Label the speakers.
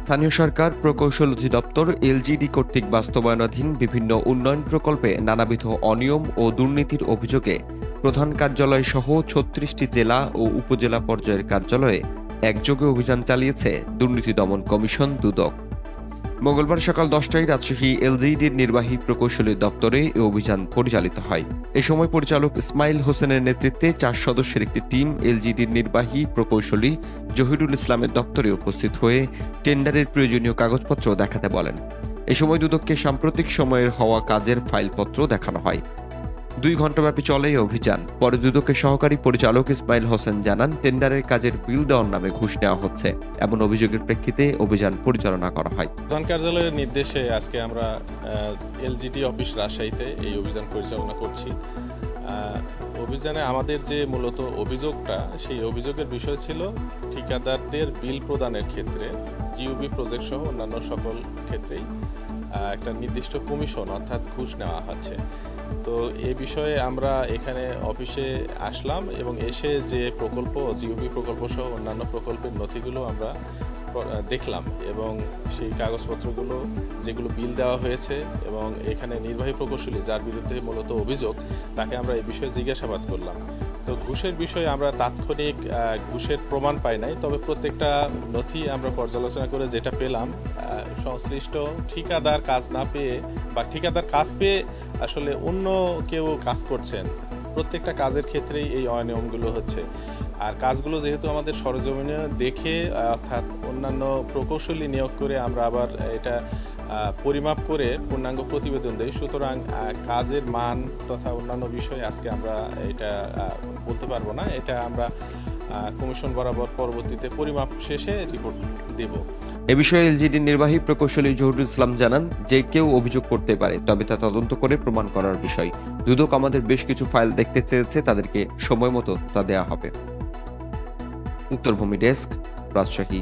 Speaker 1: স্থানীয় সরকার প্রকৌশল অধিদপ্তর এলজিডি কর্তৃক বাস্তবায়নাধীন বিভিন্ন উন্নয়ন প্রকল্পে নানাবিধ অনিয়ম ও দুর্নীতির অভিযোগে প্রধান কার্যালয় সহ ৩৬টি জেলা ও উপজেলা পর্যায়ের কার্যালয়ে একযোগে অভিযান চালিয়েছে দুর্নীতি দমন কমিশন দুদক। মঙ্গলবার সকাল ১০টায় রাজশাহী এলজিইডির নির্বাহী প্রকৌশলী দপ্তরে এ অভিযান পরিচালিত হয়। এ সময় পরিচালক ইসমাইল হোসেনের নেতৃত্বে ৪ সদস্যের একটি টিম এলজিইডির নির্বাহী প্রকৌশলী জহিরুল ইসলামের দপ্তরে উপস্থিত হয়ে টেন্ডারের প্রয়োজনীয় কাগজপত্র দেখাতে বলেন। এ সময় দুদককে সাম্প্রতিক সময়ের হওয়া কাজের ফাইলপত্র দেখানো হয়। ২ ঘণ্টাব্যাপী চলে এই অভিযান। পরে দুদকের সহকারী পরিচালক ইসমাইল হোসেন জানান, টেন্ডারের কাজের বিল দেওয়ার নামে ঘুষ নেওয়া হচ্ছে। এমন অভিযোগের প্রেক্ষিতে অভিযান পরিচালনা করা হয়।
Speaker 2: প্রধান কার্যালয়ের নির্দেশে আজকে আমরা এলজিডি অফিস রাজশাহীতে এই অভিযান পরিচালনা করছি। অভিযানে আমাদের যে মূলত অভিযোগটা, সেই অভিযোগের বিষয় ছিল ঠিকাদারদের বিল প্রদানের ক্ষেত্রে জিওবি প্রজেক্ট সহ অন্যান্য সকল ক্ষেত্রেই একটা নির্দিষ্ট কমিশন অর্থাৎ ঘুষ নেওয়া হচ্ছে। তো এ বিষয়ে আমরা এখানে অফিসে আসলাম এবং এসে যে প্রকল্প জিওবি প্রকল্প সহ অন্যান্য প্রকল্পের নথিগুলো আমরা দেখলাম এবং সেই কাগজপত্রগুলো যেগুলো বিল দেওয়া হয়েছে এবং এখানে নির্বাহী প্রকৌশলী যার বিরুদ্ধে মূলত অভিযোগ, তাকে আমরা এই বিষয়ে জিজ্ঞাসাবাদ করলাম। তো ঘুষের বিষয়ে আমরা তাৎক্ষণিক ঘুষের প্রমাণ পাই নাই, তবে প্রত্যেকটা নথি আমরা পর্যালোচনা করে যেটা পেলাম, সংশ্লিষ্ট ঠিকাদার কাজ না পেয়ে বা ঠিকাদার কাজ পেয়ে আসলে অন্য কেউ কাজ করছেন, প্রত্যেকটা কাজের ক্ষেত্রেই এই অনিয়মগুলো হচ্ছে। আর কাজগুলো যেহেতু আমাদের সরজমিনে দেখে অর্থাৎ অন্যান্য প্রকৌশলী নিয়োগ করে আমরা আবার এটা পরিমাপ করে পূর্ণাঙ্গ প্রতিবেদন দেই, সুতরাং কাজের মান তথা অন্যান্য বিষয়ে আজকে আমরা এটা বলতে পারবো না। এটা আমরা কমিশন বরাবর পরবর্তীতে পরিমাপ শেষে রিপোর্ট দেব।
Speaker 1: এ বিষয়ে এলজিডির নির্বাহী প্রকৌশলী জহিরুল ইসলাম জানান, যে কেউ অভিযোগ করতে পারে, তবে তা তদন্ত করে প্রমাণ করার বিষয়। দুদক আমাদের বেশ কিছু ফাইল দেখতে চেয়েছে, তাদেরকে সময় মতো তা দেয়া হবে। উত্তরভূমি ডেস্ক, রাজশাহী।